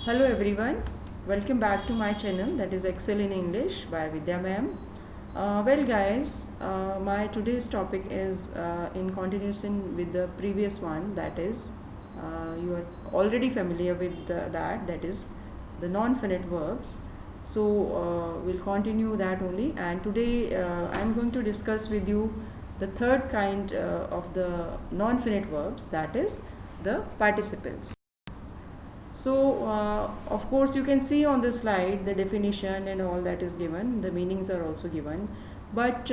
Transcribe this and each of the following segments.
Hello everyone, welcome back to my channel, that is Excel in English by Vidya ma'am. Well guys, my today's topic is in continuation with the previous one, that is you are already familiar with that is the non-finite verbs. So we'll continue that only, and today I'm going to discuss with you the third kind of the non-finite verbs, that is the participles. So, of course, you can see on the slide the definition and all that is given, the meanings are also given. But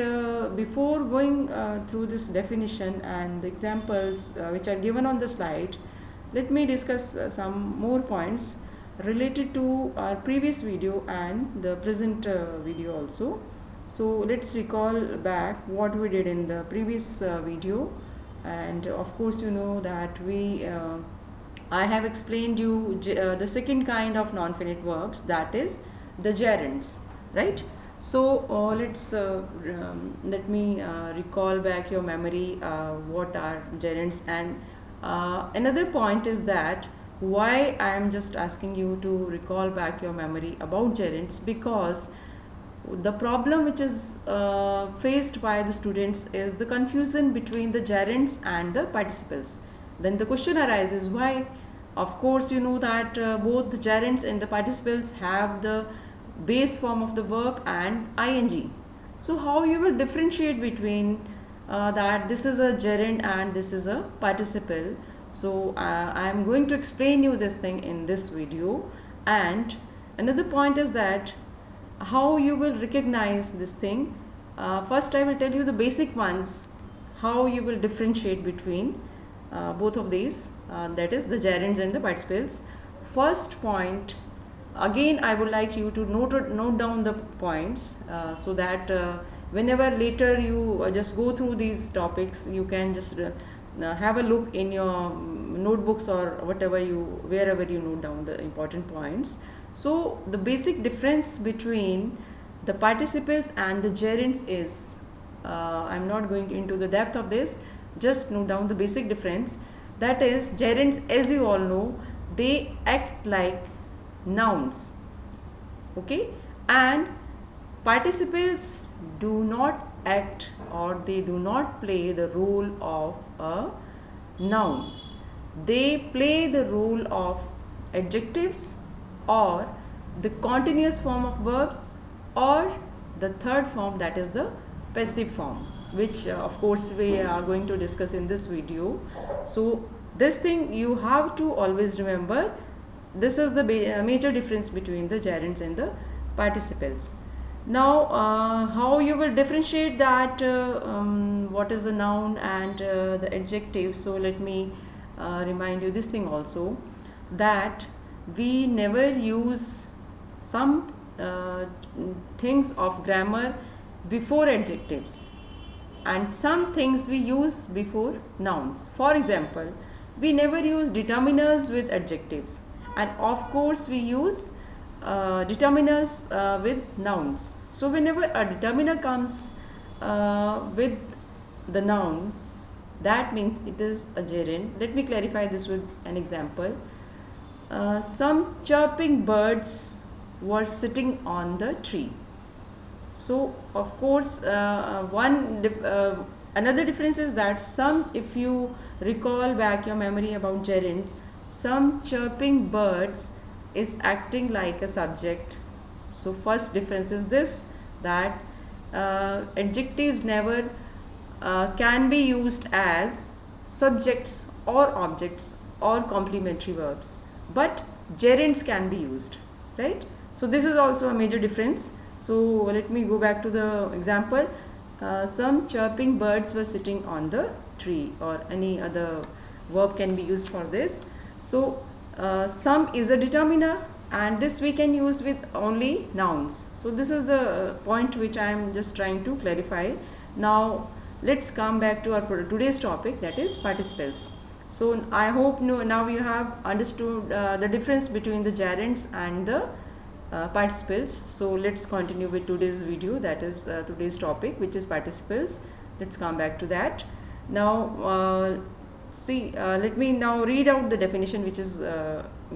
before going through this definition and the examples which are given on the slide, let me discuss some more points related to our previous video and the present video also. So, let's recall back what we did in the previous video, and of course, you know that I have explained you the second kind of non-finite verbs, that is the gerunds, right? So let me recall back your memory what are gerunds, and another point is that why I am just asking you to recall back your memory about gerunds, because the problem which is faced by the students is the confusion between the gerunds and the participles. Then the question arises, why? Of course, you know that both the gerunds and the participles have the base form of the verb and ing. So how you will differentiate between that this is a gerund and this is a participle? So I am going to explain you this thing in this video. And another point is that how you will recognize this thing. First I will tell you the basic ones, how you will differentiate between both of these, that is the gerunds and the participles. First point, again I would like you to note down the points so that whenever later you just go through these topics, you can just have a look in your notebooks or wherever you note down the important points. So the basic difference between the participles and the gerunds is, I'm not going into the depth of this, just note down the basic difference. That is, gerunds, as you all know, they act like nouns, okay, and participles do not act or they do not play the role of a noun. They play the role of adjectives or the continuous form of verbs, or the third form, that is the passive form, which of course we are going to discuss in this video. So this thing you have to always remember. This is the major difference between the gerunds and the participles. Now how you will differentiate that what is a noun and the adjective. So let me remind you this thing also, that we never use some things of grammar before adjectives, and some things we use before nouns. For example, we never use determiners with adjectives, and of course we use determiners with nouns. So whenever a determiner comes with the noun, that means it is a gerund. Let me clarify this with an example. Some chirping birds were sitting on the tree. So of course another difference is that if you recall back your memory about gerunds, some chirping birds is acting like a subject. So first difference is this, that adjectives never can be used as subjects or objects or complementary verbs, but gerunds can be used, right? So this is also a major difference. So let me go back to the example. Some chirping birds were sitting on the tree, or any other verb can be used for this. So some is a determiner, and this we can use with only nouns. So this is the point which I am just trying to clarify. Now let's come back to our today's topic, that is participles. So I hope now you have understood the difference between the gerunds and the participles. So let's continue with today's video, that is today's topic, which is participles. Let's come back to that. Now see, let me now read out the definition which is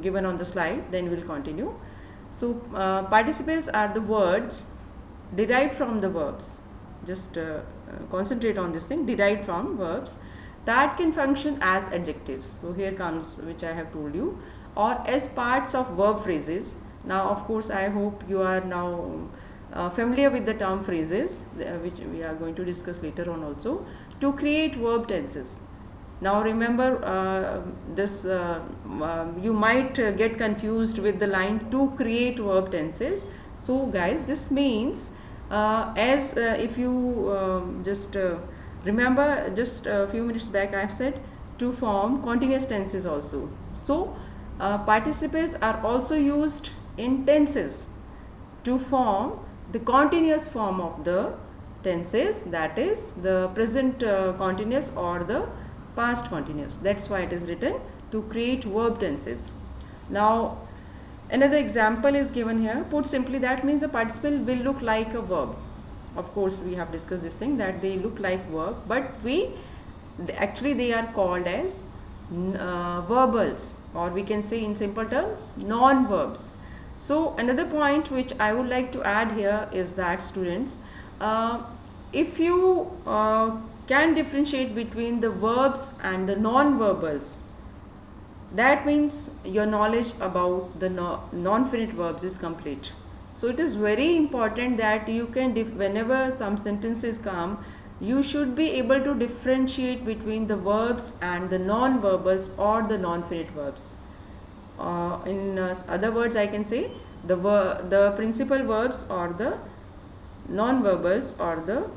given on the slide, then we'll continue. So, participles are the words derived from the verbs. Just concentrate on this thing, derived from verbs that can function as adjectives. So, here comes which I have told you, or as parts of verb phrases. Now, of course, I hope you are now familiar with the term phrases, which we are going to discuss later on also, to create verb tenses. Now remember this, you might get confused with the line to create verb tenses. So guys, this means if you just remember, just a few minutes back I have said to form continuous tenses also. So participles are also used in tenses to form the continuous form of the tenses, that is the present continuous or the past continuous. That's why it is written to create verb tenses. Now another example is given here. Put simply, that means a participle will look like a verb. Of course, we have discussed this thing that they look like verb, but actually they are called as verbals, or we can say in simple terms non-verbs. So another point which I would like to add here is that students, if you can differentiate between the verbs and the non-verbals, that means your knowledge about the non-finite verbs is complete. So it is very important that you can, whenever some sentences come, you should be able to differentiate between the verbs and the non-verbals or the non-finite verbs. In other words, I can say the principal verbs or the non-verbals or the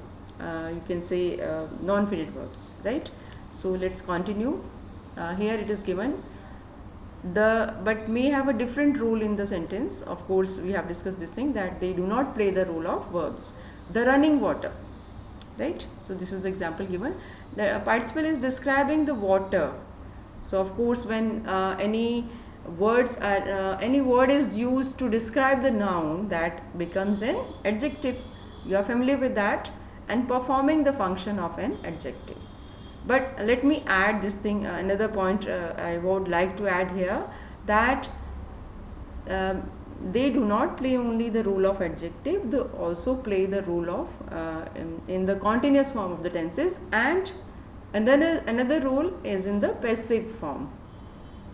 you can say non-finite verbs, right? So let's continue. Here it is given, but may have a different role in the sentence. Of course, we have discussed this thing that they do not play the role of verbs. The running water, right? So this is the example given. The participle is describing the water. So of course, when any word is used to describe the noun, that becomes an adjective. You are familiar with that, and performing the function of an adjective. But let me add this thing, another point I would like to add here, that they do not play only the role of adjective, they also play the role of in the continuous form of the tenses, and then another role is in the passive form.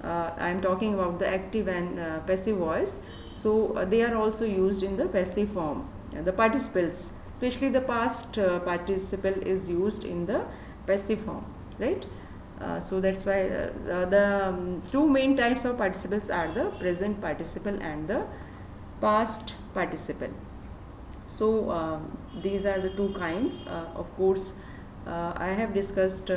I am talking about the active and passive voice. So they are also used in the passive form. The participles, especially the past participle, is used in the passive form, right? So that's why the two main types of participles are the present participle and the past participle. So these are the two kinds. Of course, I have discussed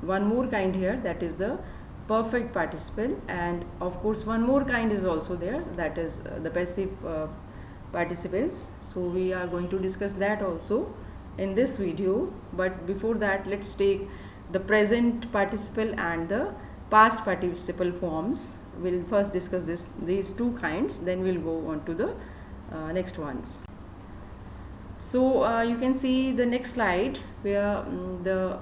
one more kind here, that is the perfect participle, and of course one more kind is also there, that is the passive participles. So we are going to discuss that also in this video. But before that, let's take the present participle and the past participle forms. We'll first discuss these two kinds, then we'll go on to the next ones. So you can see the next slide where the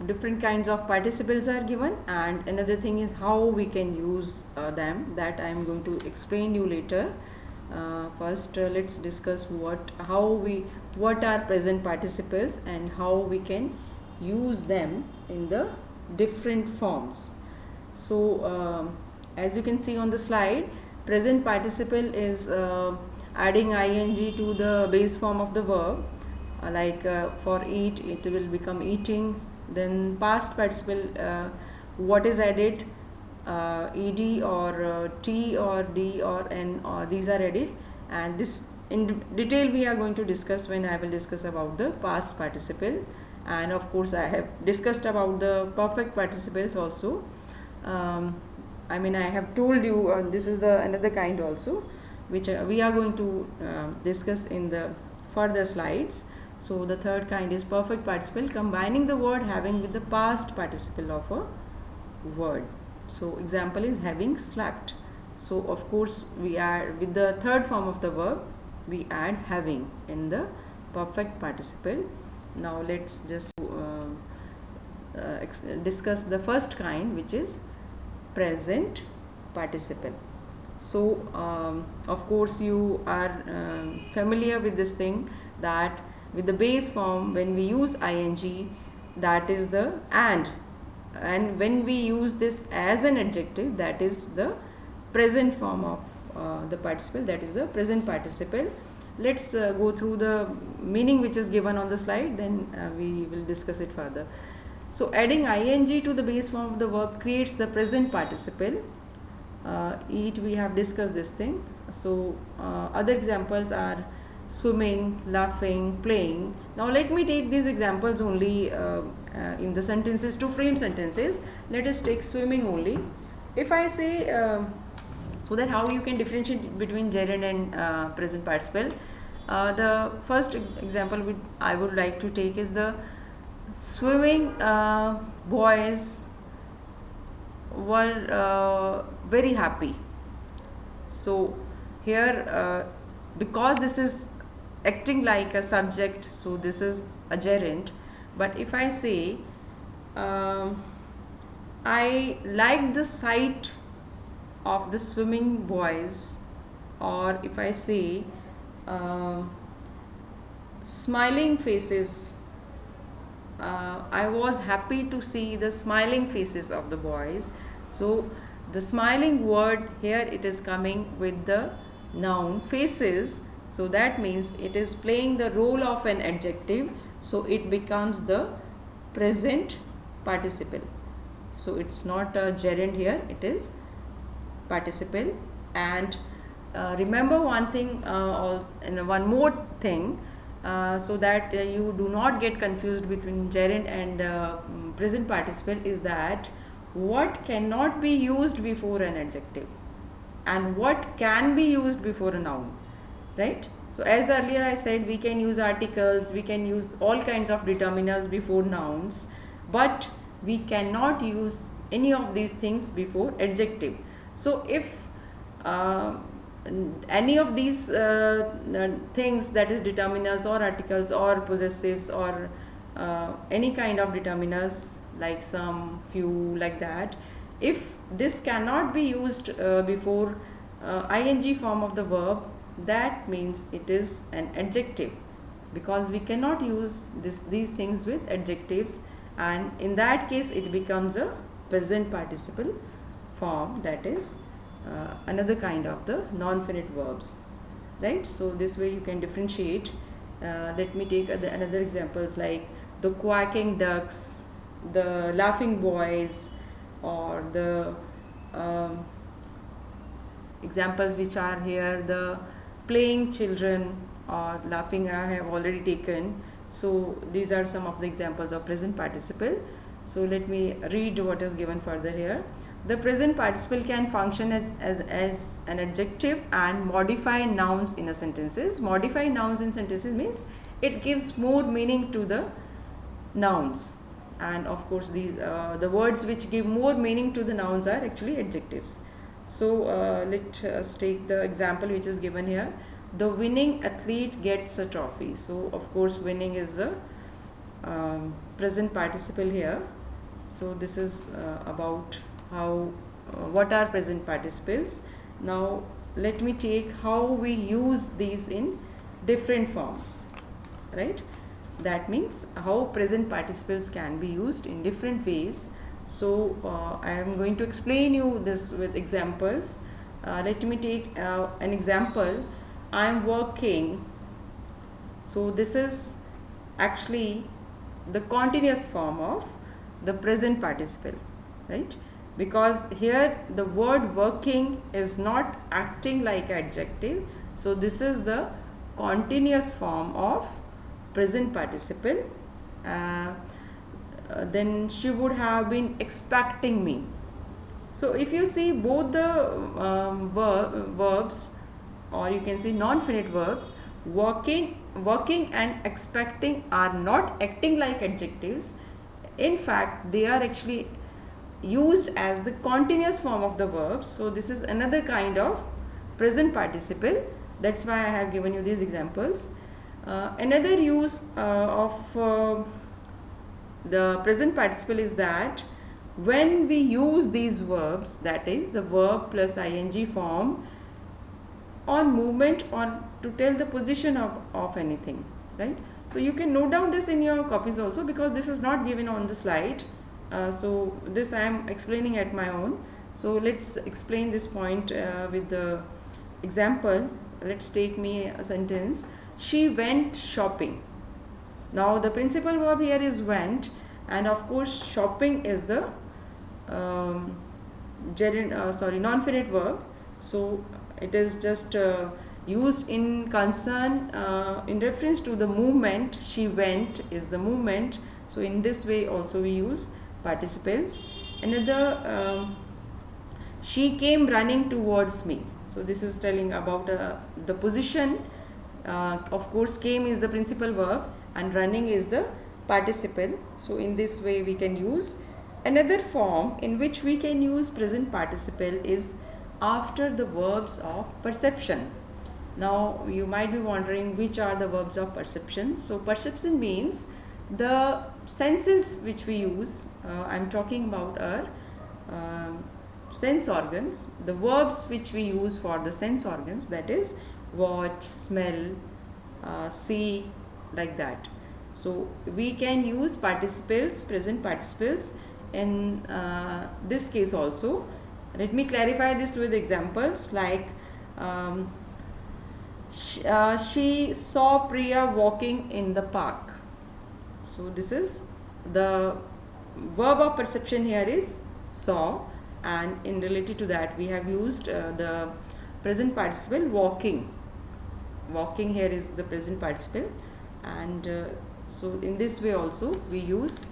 different kinds of participles are given, and another thing is how we can use them, that I am going to explain you later. First let's discuss what are present participles and how we can use them in the different forms. So as you can see on the slide, present participle is adding ing to the base form of the verb, like for eat, it will become eating. Then past participle, what is added, ed or t or d or n, or these are added, and this in detail we are going to discuss when I will discuss about the past participle. And of course I have discussed about the perfect participles also. I have told you this is the another kind also, which we are going to discuss in the further slides. So the third kind is perfect participle, combining the word having with the past participle of a word. So example is having slept. So of course we are with the third form of the verb, we add having in the perfect participle. Now let's just discuss the first kind, which is present participle. So of course you are familiar with this thing, that with the base form, when we use ing, that is the and when we use this as an adjective, that is the present form of the participle, that is the present participle. Let's go through the meaning which is given on the slide, then we will discuss it further. So adding ing to the base form of the verb creates the present participle. Eat, we have discussed this thing. So other examples are swimming, laughing, playing. Now let me take these examples only in the sentences, to frame sentences. Let us take swimming only. If I say so that how you can differentiate between gerund and present participle. The first example I would like to take is the swimming boys were very happy. So here because this is acting like a subject, so this is a gerund. But if I say I like the sight of the swimming boys, or if I say smiling faces, I was happy to see the smiling faces of the boys. So the smiling word here, it is coming with the noun faces, so that means it is playing the role of an adjective, so it becomes the present participle. So it's not a gerund here, it is participle. And remember one thing, and one more thing, so that you do not get confused between gerund and present participle, is that what cannot be used before an adjective and what can be used before a noun, right? So as earlier I said, we can use articles, we can use all kinds of determiners before nouns, but we cannot use any of these things before adjective. So if any of these things, that is determiners or articles or possessives or any kind of determiners, like some, few, like that, if this cannot be used before ing form of the verb, that means it is an adjective, because we cannot use these things with adjectives, and in that case it becomes a present participle form, that is another kind of the non-finite verbs, right? So this way you can differentiate. Let me take another examples, like the quacking ducks, the laughing boys, or the examples which are here, the playing children or laughing, I have already taken. So these are some of the examples of present participle. So let me read what is given further here. The present participle can function as an adjective and modify nouns in a sentences. Modify nouns in sentences means it gives more meaning to the nouns, and of course the words which give more meaning to the nouns are actually adjectives. So let us take the example which is given here. The winning athlete gets a trophy. So of course winning is the present participle here. So this is about how what are present participles. Now let me take how we use these in different forms, right? That means how present participles can be used in different ways. So I am going to explain you this with examples. Let me take an example. I am working. So this is actually the continuous form of the present participle, right? Because here the word working is not acting like adjective, so this is the continuous form of present participle. Then she would have been expecting me. So if you see both the verbs, or you can say non-finite verbs, working and expecting are not acting like adjectives. In fact, they are actually used as the continuous form of the verbs. So this is another kind of present participle. That's why I have given you these examples. Another use of the present participle is that when we use these verbs, that is the verb plus ing form, on movement or to tell the position of anything, right? So you can note down this in your copies also, because this is not given on the slide. So this I am explaining at my own. So let's explain this point with the example. Let's take me a sentence. She went shopping. Now the principal verb here is went, and of course shopping is the non-finite verb. So it is just used in concern in reference to the movement. She went is the movement. So in this way also we use participles. Another, she came running towards me. So this is telling about the position. Of course came is the principal verb and running is the participle. So in this way we can use. Another form in which we can use present participle is after the verbs of perception. Now you might be wondering which are the verbs of perception. So perception means the senses which we use. I'm talking about our sense organs, the verbs which we use for the sense organs, that is watch, smell, see, like that. So we can use participles, present participles in this case also. Let me clarify this with examples like she saw Priya walking in the park. So this is the verb of perception here is saw, and in related to that we have used the present participle walking. Walking here is the present participle, and so in this way also we use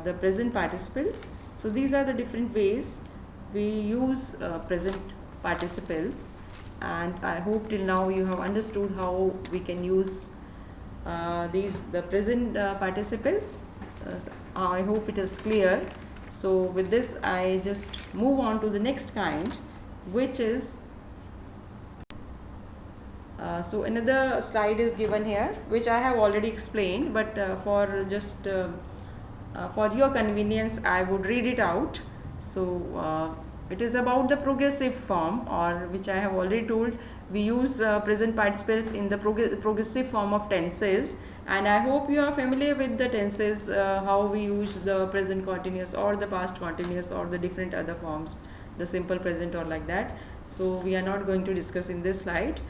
the present participle. So these are the different ways we use present participles, and I hope till now you have understood how we can use the present participles. I hope it is clear. So with this I just move on to the next kind, which is so another slide is given here, which I have already explained, but for just for your convenience I would read it out. So it is about the progressive form, or which I have already told, we use present participles in the progressive form of tenses, and I hope you are familiar with the tenses, how we use the present continuous or the past continuous or the different other forms, the simple present or like that. So we are not going to discuss in this slide.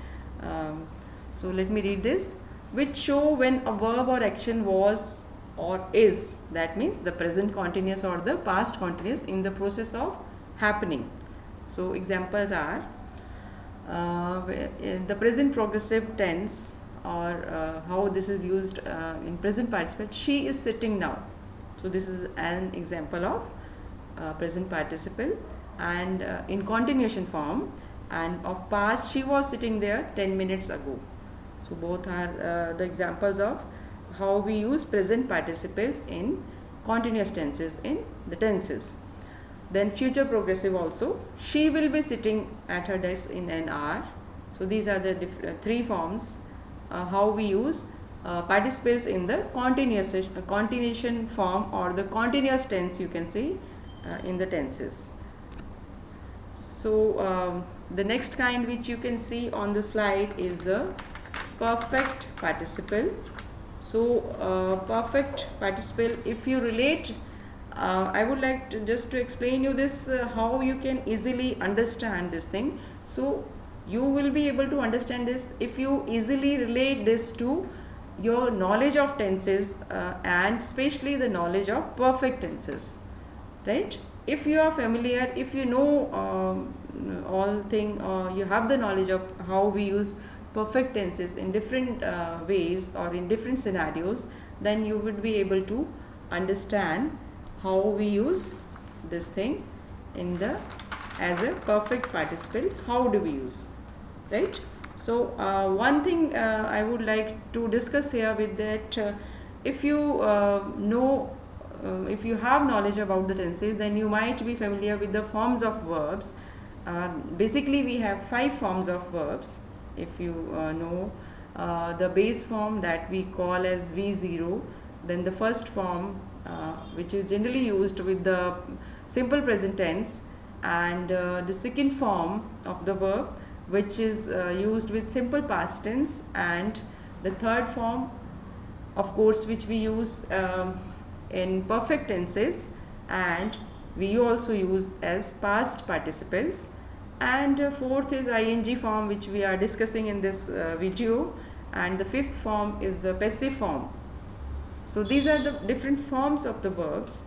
So let me read this. Which show when a verb or action was or is, that means the present continuous or the past continuous in the process of happening. So examples are the present progressive tense, or how this is used in present participle. She is sitting now. So this is an example of present participle, and in continuation form, and of past, she was sitting there 10 minutes ago. So both are the examples of how we use present participles in continuous tenses in the tenses. Then future progressive also, she will be sitting at her desk in an hour. So these are the three forms how we use participles in the continuation form, or the continuous tense you can say in the tenses. So the next kind which you can see on the slide is the perfect participle. So perfect participle, if you relate, I would like to just to explain you this how you can easily understand this thing. So you will be able to understand this if you easily relate this to your knowledge of tenses and especially the knowledge of perfect tenses, right? If you are familiar, if you know all thing, you have the knowledge of how we use perfect tenses in different ways or in different scenarios, then you would be able to understand how we use this thing in the as a perfect participle. How do we use, right? So one thing I would like to discuss here with that, if you know if you have knowledge about the tenses, then you might be familiar with the forms of verbs. Basically we have 5 forms of verbs. If you know the base form that we call as V0, then the first form which is generally used with the simple present tense, and the second form of the verb, which is used with simple past tense, and the third form, of course, which we use in perfect tenses, and we also use as past participles, and fourth is ing form, which we are discussing in this video, and the fifth form is the passive form. So these are the different forms of the verbs.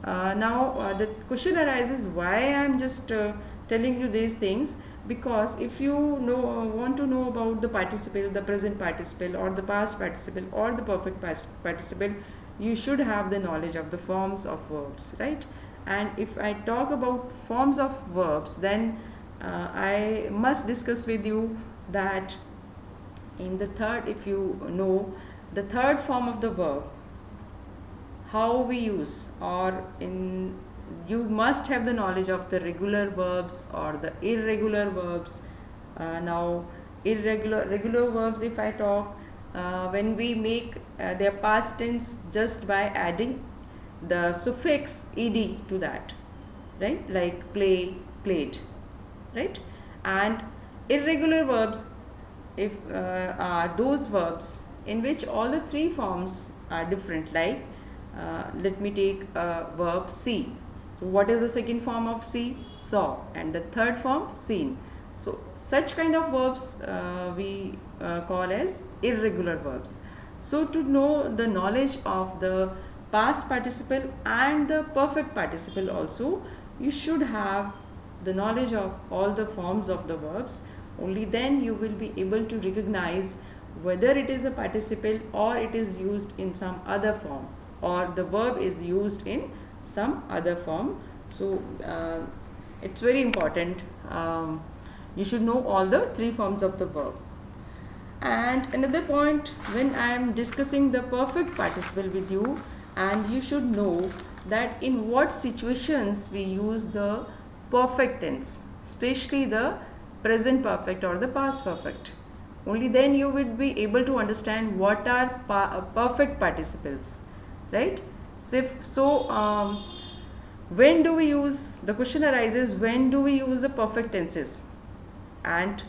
Now the question arises, why I am just telling you these things, because if you want to know about the participle, the present participle, or the past participle, or the perfect past participle, you should have the knowledge of the forms of verbs, right? And if I talk about forms of verbs, then I must discuss with you that in the third, if you know the third form of the verb, how we use, or in, you must have the knowledge of the regular verbs or the irregular verbs. Now regular verbs, if I talk, when we make their past tense just by adding the suffix ed to that, right? Like play, played, right? And irregular verbs, if are those verbs in which all the three forms are different, like let me take verb see. So what is the second form of see? Saw. And the third form, seen. So such kind of verbs we call as irregular verbs. So to know the knowledge of the past participle and the perfect participle also, you should have the knowledge of all the forms of the verbs. Only then you will be able to recognize whether it is a participle or it is used in some other form, or the verb is used in some other form. So it's very important. You should know all the three forms of the verb. And another point, when I am discussing the perfect participle with you, and you should know that in what situations we use the perfect tense, especially the present perfect or the past perfect. Only then you will be able to understand what are perfect participles, right? So when do we use, the question arises, when do we use the perfect tenses? And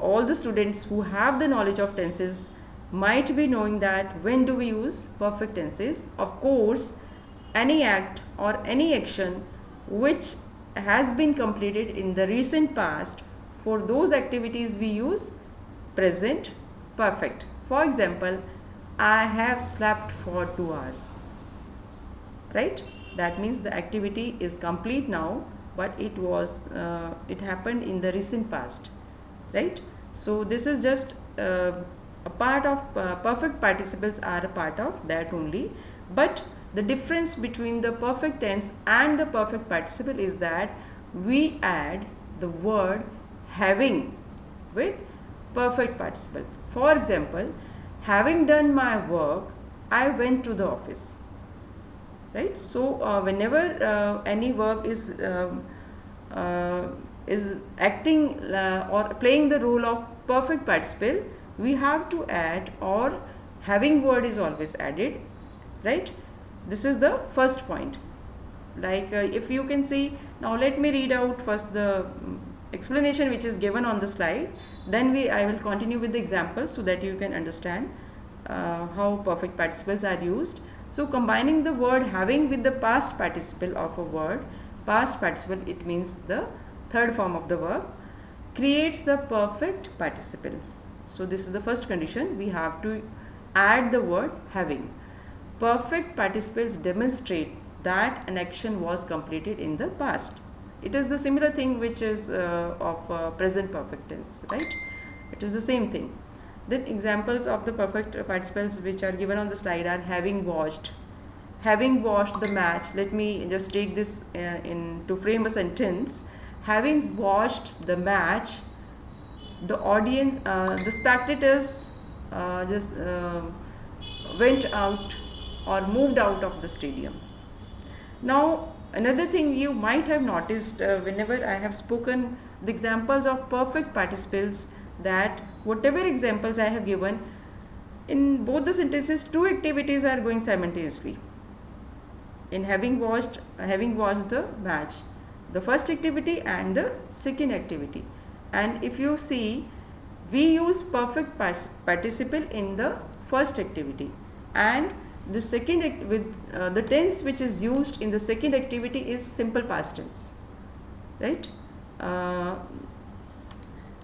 all the students who have the knowledge of tenses might be knowing that when do we use perfect tenses. Of course, any act or any action which has been completed in the recent past, for those activities we use present perfect. For example, I have slept for 2 hours, right? That means the activity is complete now, but it happened in the recent past, right? So this is just a part of perfect participles are a part of that only. But the difference between the perfect tense and the perfect participle is that we add the word having with perfect participle. For example, having done my work, I went to the office, right? So whenever any verb is acting or playing the role of perfect participle, we have to add, or having word is always added, right? This is the first point. Like if you can see, now let me read out first the explanation which is given on the slide, then I will continue with the examples so that you can understand how perfect participles are used. So combining the word having with the past participle of a word, past participle, it means the third form of the verb, creates the perfect participle. So this is the first condition, we have to add the word having. Perfect participles demonstrate that an action was completed in the past. It is the similar thing which is of present perfect tense, right? It is the same thing. Then examples of the perfect participles which are given on the slide are having watched the match. Let me just take this to frame a sentence. Having watched the match, the audience, the spectators just went out or moved out of the stadium. Now, another thing you might have noticed whenever I have spoken the examples of perfect participles, that whatever examples I have given, in both the sentences, two activities are going simultaneously. in having watched the match, the first activity and the second activity. And if you see, we use perfect participle in the first activity, and the second with the tense which is used in the second activity is simple past tense, right? uh,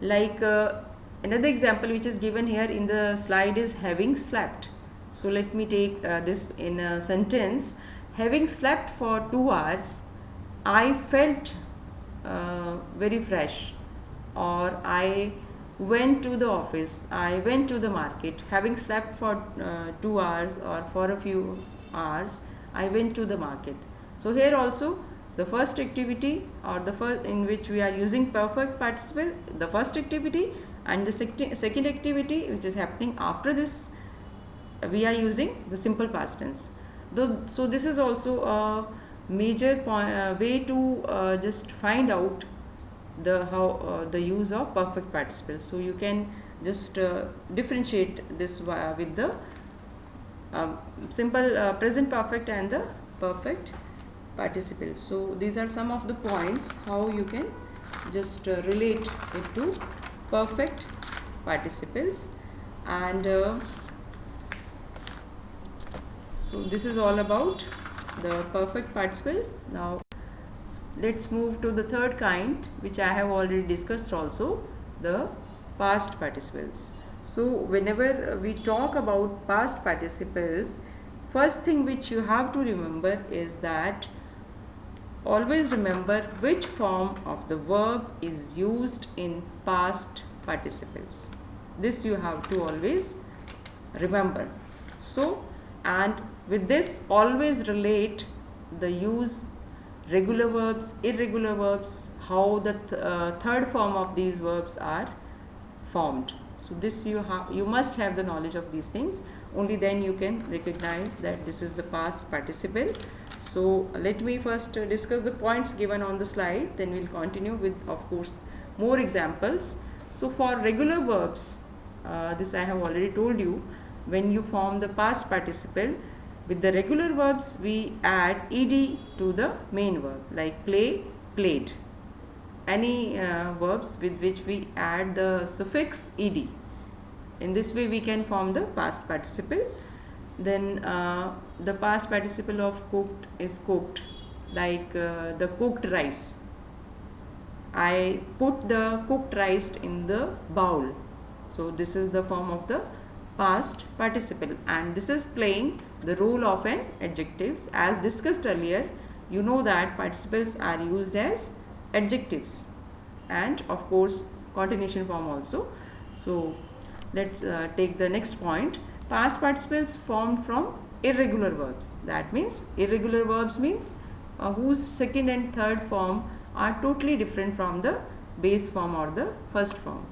like another example which is given here in the slide is having slept. So let me take this in a sentence. Having slept for 2 hours, I felt very fresh. Or I went to the office, I went to the market. Having slept for 2 hours or for a few hours, I went to the market. So here also the first activity, or the first in which we are using perfect participle, the first activity, and the second activity which is happening after this, we are using the simple past tense. So this is also a major way to just find out the use of perfect participle. So you can just differentiate this with the simple present perfect and the perfect participles. So these are some of the points how you can just relate it to perfect participles. And so this is all about the perfect participle. Now let's move to the third kind, which I have already discussed also, the past participles. So whenever we talk about past participles, first thing which you have to remember is that always remember which form of the verb is used in past participles. This you have to always remember. So, and with this, always relate the use regular verbs, irregular verbs, how the third form of these verbs are formed. So this you must have the knowledge of these things. Only then you can recognize that this is the past participle. So let me first discuss the points given on the slide, then we'll continue with, of course, more examples. So for regular verbs, this I have already told you, when you form the past participle, with the regular verbs we add ed to the main verb, like play, played. Any verbs with which we add the suffix ed. In this way we can form the past participle. Then the past participle of cooked is cooked, like the cooked rice. I put the cooked rice in the bowl. So this is the form of the past participle, and this is playing the role of an adjectives. As discussed earlier, you know that participles are used as adjectives, and of course continuation form also. So let's take the next point. Past participles formed from irregular verbs. That means irregular verbs means whose second and third form are totally different from the base form or the first form.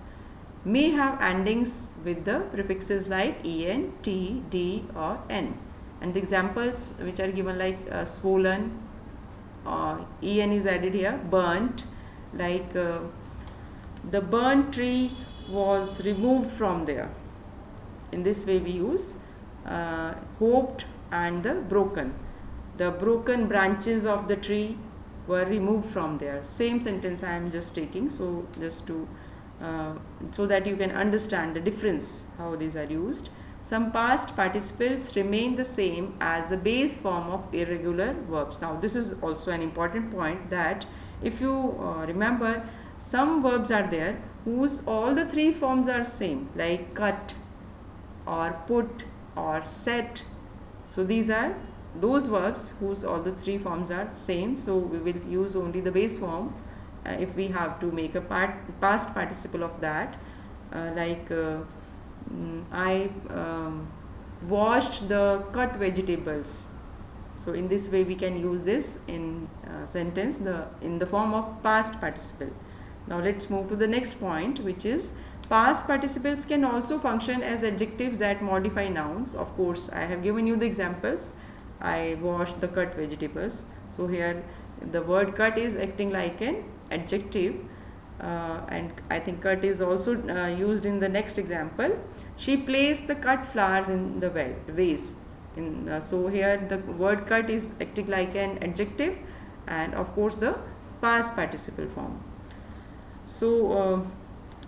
May have endings with the prefixes like en, t, d or n. And the examples which are given like swollen, en is added here, burnt, like the burnt tree was removed from there. In this way we use hoped and the broken. The broken branches of the tree were removed from there. Same sentence I am just taking, so just to so that you can understand the difference how these are used. Some past participles remain the same as the base form of irregular verbs. Now this is also an important point, that if you remember, some verbs are there whose all the three forms are same, like cut or put or set. So these are those verbs whose all the three forms are same. So we will use only the base form if we have to make a past participle of that, like I washed the cut vegetables. So in this way we can use this in sentence in the form of past participle. Now let's move to the next point, which is past participles can also function as adjectives that modify nouns. Of course, I have given you the examples. I washed the cut vegetables. So here the word cut is acting like an adjective, and I think cut is also used in the next example. She placed the cut flowers in the vase. So here the word cut is acting like an adjective, and of course the past participle form. So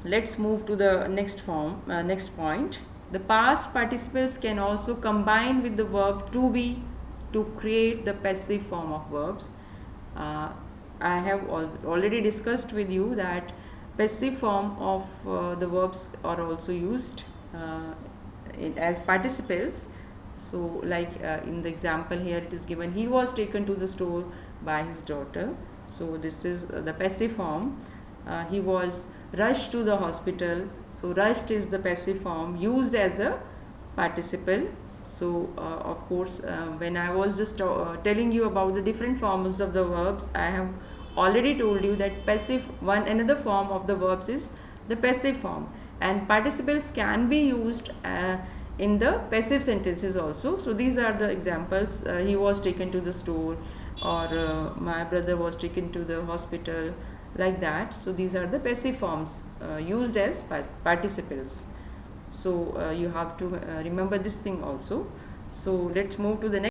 let's move to the next point. The past participles can also combine with the verb to be to create the passive form of verbs. I have already discussed with you that passive form of the verbs are also used as participles. So like in the example here it is given, he was taken to the store by his daughter. So this is the passive form. He was rushed to the hospital. So rushed is the passive form used as a participle. So of course when I was just telling you about the different forms of the verbs, I have already told you that another form of the verbs is the passive form, and participles can be used in the passive sentences also. So these are the examples: he was taken to the store, or my brother was taken to the hospital, like that. So these are the passive forms used as participles. So you have to remember this thing also. So let's move to the next.